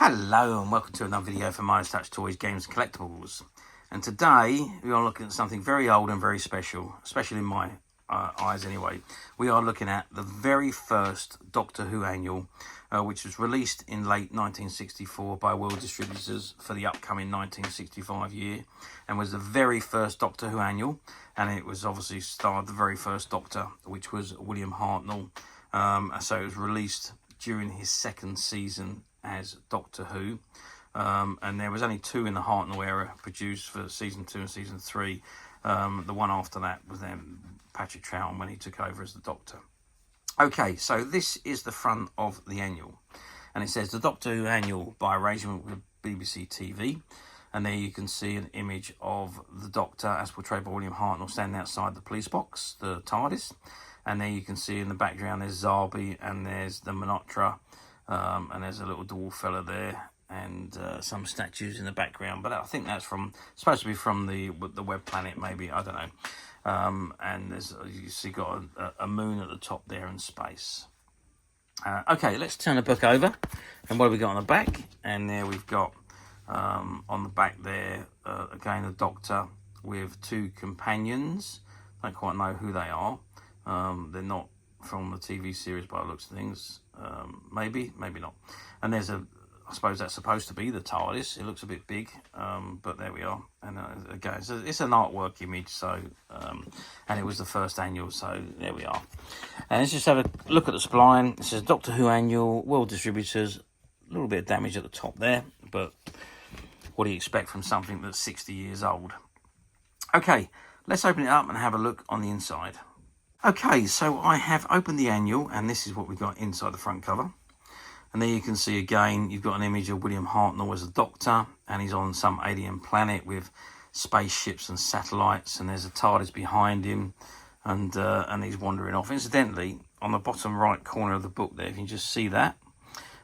Hello and welcome to another video for Midas Touch Toys, Games and Collectibles. And today we are looking at something very old and very special, especially in my eyes anyway. We are looking at the very first Doctor Who annual, which was released in late 1964 by World Distributors for the upcoming 1965 year, and was the very first Doctor Who annual, and it was obviously starred the very first Doctor, which was William Hartnell. So it was released during his second season as Doctor Who, and there was only two in the Hartnell era produced for season 2 and season 3. The one after that was then Patrick Troughton when he took over as the Doctor. Okay, so this is the front of the annual, and it says the Doctor Who annual by arrangement with BBC TV, and there you can see an image of the Doctor as portrayed by William Hartnell standing outside the police box, the TARDIS, and there you can see in the background there's Zarbi and there's the Monotra. And there's a little dwarf fella there, and some statues in the background. But I think that's supposed to be from the Web Planet, maybe, I don't know. And there's, you see, got a moon at the top there in space. Okay, let's turn the book over. And what have we got on the back? And there we've got on the back there again the Doctor with two companions. Don't quite know who they are. They're not from the TV series by the looks of things. Maybe not. And there's I suppose that's supposed to be the TARDIS. It looks a bit big, but there we are. And again, it's an artwork image, so and it was the first annual, so there we are. And let's just have a look at the spline. It says Doctor Who annual, World Distributors. A little bit of damage at the top there, but what do you expect from something that's 60 years old? Okay, let's open it up and have a look on the inside. Okay, so I have opened the annual, and this is what we got inside the front cover. And there you can see again, you've got an image of William Hartnell as a Doctor, and he's on some alien planet with spaceships and satellites, and there's a TARDIS behind him, and he's wandering off. Incidentally, on the bottom right corner of the book there, if you can just see that,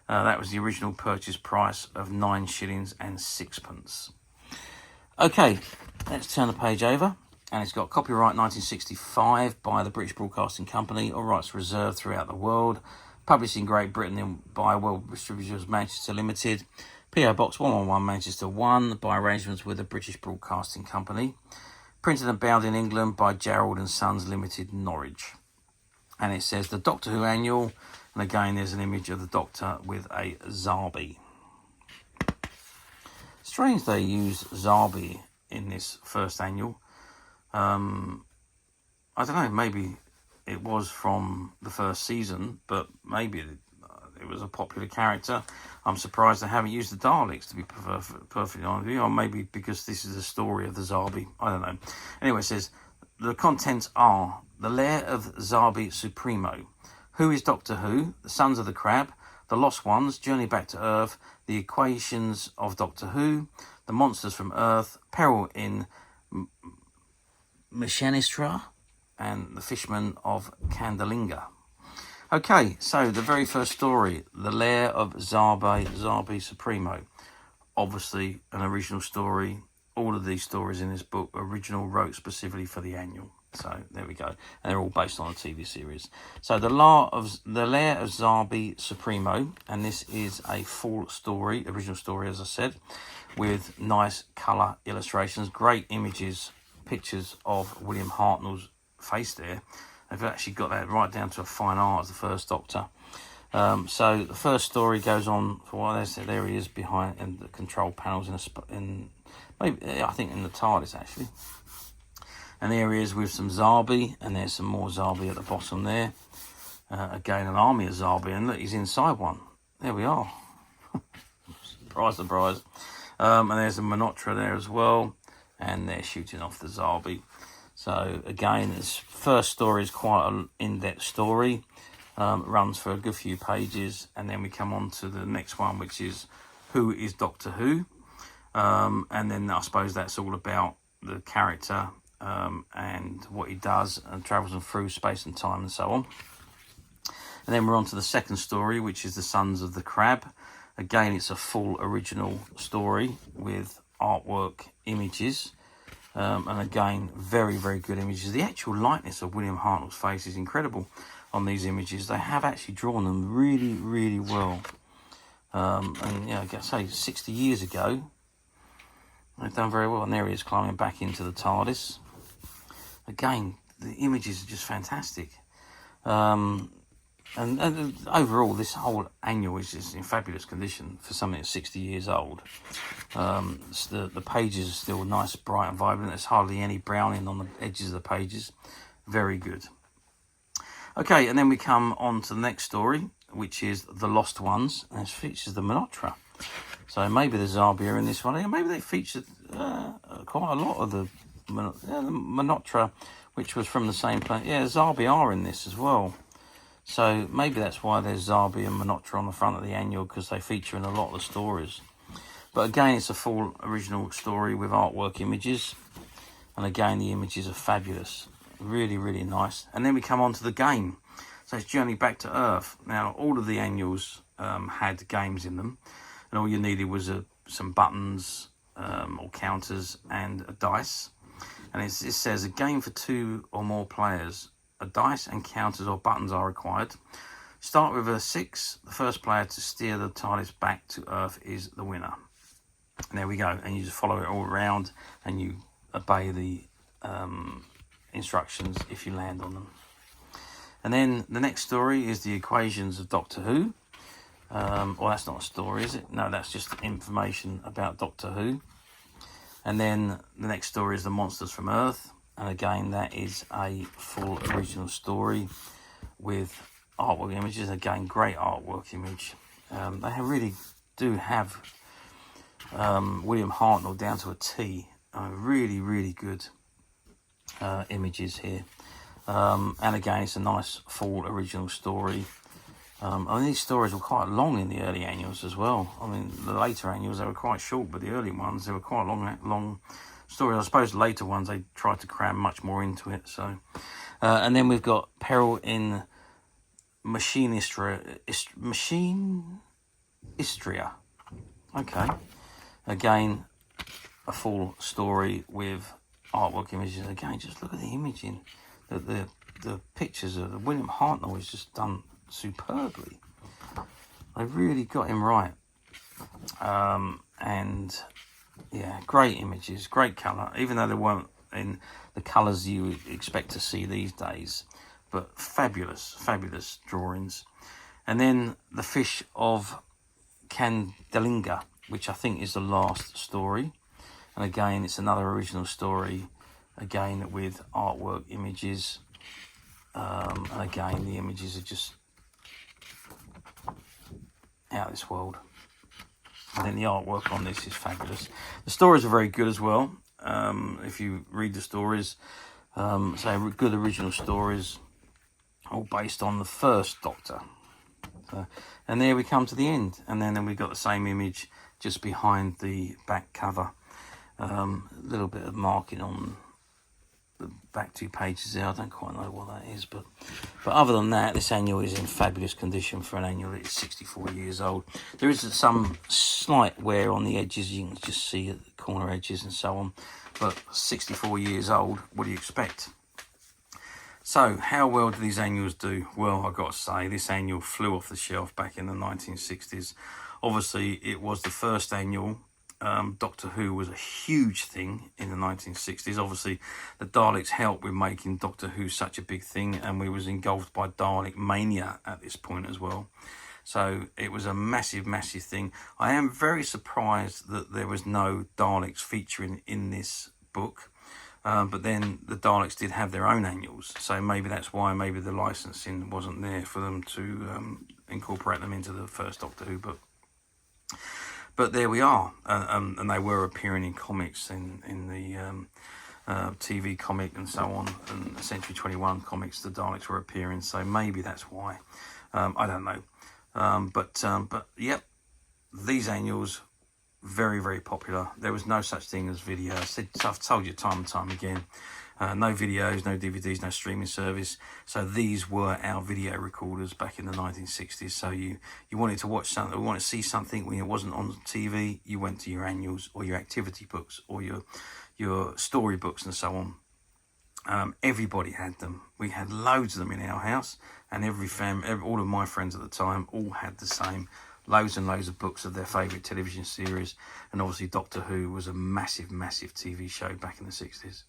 that was the original purchase price of 9 shillings and 6pence. Okay, let's turn the page over. And it's got copyright 1965 by the British Broadcasting Company, all rights reserved throughout the world. Published in Great Britain by World Distributors, Manchester Limited. PO Box 111, Manchester 1, by arrangements with the British Broadcasting Company. Printed and bound in England by Gerald and Sons Limited, Norwich. And it says the Doctor Who annual, and again there's an image of the Doctor with a Zarbi. Strange they use Zarbi in this first annual. I don't know, maybe it was from the first season, but maybe it was a popular character. I'm surprised they haven't used the Daleks, to be perfectly honest with you, or maybe because this is a story of the Zarbi. I don't know. Anyway, it says, the contents are the lair of Zarbi Supremo. Who is Doctor Who? The Sons of the Crab. The Lost Ones. Journey Back to Earth. The Equations of Doctor Who. The Monsters from Earth. Peril in Mishanistra, and the Fishermen of Candalinga. Okay, so the very first story, the lair of Zarbi Supremo. Obviously an original story. All of these stories in this book original, wrote specifically for the annual. So there we go, and they're all based on a TV series. So the lair of Zarbi Supremo, and this is a full story, original story, as I said, with nice colour illustrations, great images, pictures of William Hartnell's face there. They've actually got that right down to a fine art as the first Doctor. So the first story goes on for a while. There he is behind in the control panels I think in the TARDIS actually. And there he is with some Zarbi, and there's some more Zarbi at the bottom there. Again, an army of Zarbi, and look, he's inside one. There we are. Surprise, surprise. And there's a Monotra there as well. And they're shooting off the Zarbi. So again, this first story is quite an in-depth story. It runs for a good few pages, and then we come on to the next one, which is Who is Doctor Who? And then I suppose that's all about the character and what he does, and travels them through space and time and so on. And then we're on to the second story, which is the Sons of the Crab. Again, it's a full original story with artwork images, and again very, very good images. The actual likeness of William Hartnell's face is incredible on these images. They have actually drawn them really, really well. And you know, I say 60 years ago, they've done very well. And there he is climbing back into the TARDIS. Again, the images are just fantastic. And overall, this whole annual is just in fabulous condition for something that's 60 years old. The pages are still nice, bright and vibrant. There's hardly any browning on the edges of the pages. Very good. Okay, and then we come on to the next story, which is The Lost Ones, and it features the Monotra. So maybe the Zabia in this one. And maybe they featured quite a lot of the Monotra, which was from the same planet. Yeah, Zabia are in this as well. So maybe that's why there's Zabia and Monotra on the front of the annual, because they feature in a lot of the stories. But again, it's a full original story with artwork images. And again, the images are fabulous. Really, really nice. And then we come on to the game. So it's Journey Back to Earth. Now, all of the annuals had games in them. And all you needed was some buttons or counters and a dice. And it says, a game for 2 or more players. A dice and counters or buttons are required. Start with a 6. The first player to steer the TARDIS back to Earth is the winner. And there we go. And you just follow it all around and you obey the instructions if you land on them. And then the next story is the Equations of Doctor Who. Well, that's not a story, is it? No, that's just information about Doctor Who. And then the next story is The Monsters from Earth. And again, that is a full original story with artwork images. Again, great artwork image. They really do have William Hartnell down to a T. Really, really good images here. And again, it's a nice full original story. I mean, these stories were quite long in the early annuals as well. I mean, the later annuals, they were quite short, but the early ones, they were quite long stories. I suppose the later ones, they tried to cram much more into it. So, and then we've got Peril in Machinistria. Okay. Again, a full story with artwork images. Again, just look at the imaging. The pictures of William Hartnell is just done superbly. They really got him right. And yeah, great images, great colour, even though they weren't in the colours you would expect to see these days. But fabulous, fabulous drawings. And then The Fish of Candelinga, which I think is the last story. And again, it's another original story, again with artwork images. And again, the images are just out of this world. And then the artwork on this is fabulous. The stories are very good as well. If you read the stories, so good original stories, all based on the first Doctor. And there we come to the end. And then we've got the same image just behind the back cover. A little bit of marking on the back 2 pages there. I don't quite know what that is, but other than that, this annual is in fabulous condition for an annual. It's 64 years old. There is some slight wear on the edges. You can just see at the corner edges and so on, but 64 years old, what do you expect? So how well do these annuals do? Well, I've got to say, this annual flew off the shelf back in the 1960s. Obviously, it was the first annual. Doctor Who was a huge thing in the 1960s. Obviously, the Daleks helped with making Doctor Who such a big thing, and we was engulfed by Dalek mania at this point as well. So it was a massive, massive thing. I am very surprised that there was no Daleks featuring in this book. But then the Daleks did have their own annuals, so maybe that's why maybe the licensing wasn't there for them to incorporate them into the first Doctor Who book. But there we are, and they were appearing in comics, in the TV comic and so on, and Century 21 comics, the Daleks were appearing, so maybe that's why. I don't know. But yep, these annuals, very, very popular. There was no such thing as video. I've told you time and time again. No videos, no DVDs, no streaming service. So these were our video recorders back in the 1960s. So you wanted to watch something, or wanted to see something when it wasn't on TV, you went to your annuals or your activity books or your story books and so on. Everybody had them. We had loads of them in our house, and all of my friends at the time all had the same loads and loads of books of their favourite television series, and obviously Doctor Who was a massive TV show back in the 60s.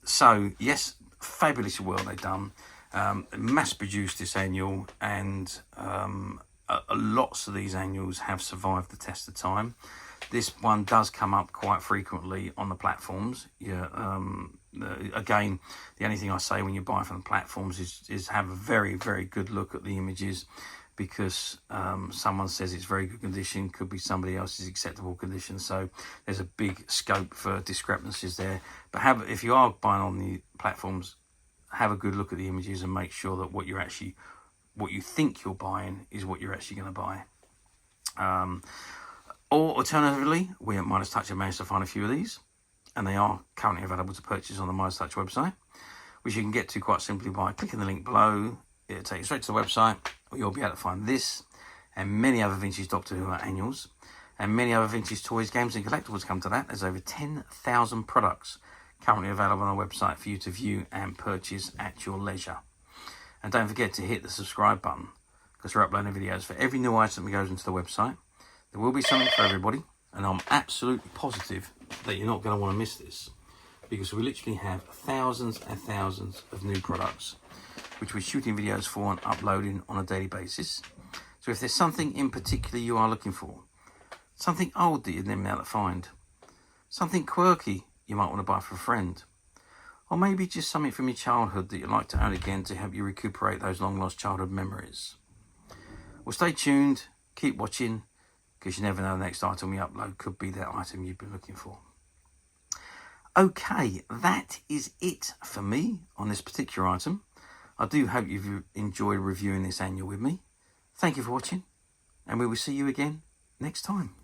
So yes, fabulous work they've done. Mass produced this annual, and lots of these annuals have survived the test of time. This one does come up quite frequently on the platforms. Again, the only thing I say when you buy from the platforms is have a very, very good look at the images, because someone says it's very good condition, could be somebody else's acceptable condition. So there's a big scope for discrepancies there. But if you are buying on the platforms, have a good look at the images and make sure that what you think you're buying is what you're actually going to buy. Or alternatively, we at Midas Touch have managed to find a few of these, and they are currently available to purchase on the Midas Touch website, which you can get to quite simply by clicking the link below. It'll take you straight to the website, where you'll be able to find this and many other vintage Doctor Who annuals, and many other vintage toys, games and collectibles come to that. There's over 10,000 products currently available on our website for you to view and purchase at your leisure. And don't forget to hit the subscribe button, because we're uploading videos for every new item that goes into the website. There will be something for everybody, and I'm absolutely positive that you're not going to want to miss this, because we literally have thousands and thousands of new products which we're shooting videos for and uploading on a daily basis. So if there's something in particular you are looking for, something old that you've never been able to find, something quirky you might want to buy for a friend, or maybe just something from your childhood that you'd like to own again to help you recuperate those long lost childhood memories, well, stay tuned, keep watching, because you never know, the next item we upload could be that item you've been looking for. Okay, that is it for me on this particular item. I do hope you've enjoyed reviewing this annual with me. Thank you for watching, and we will see you again next time.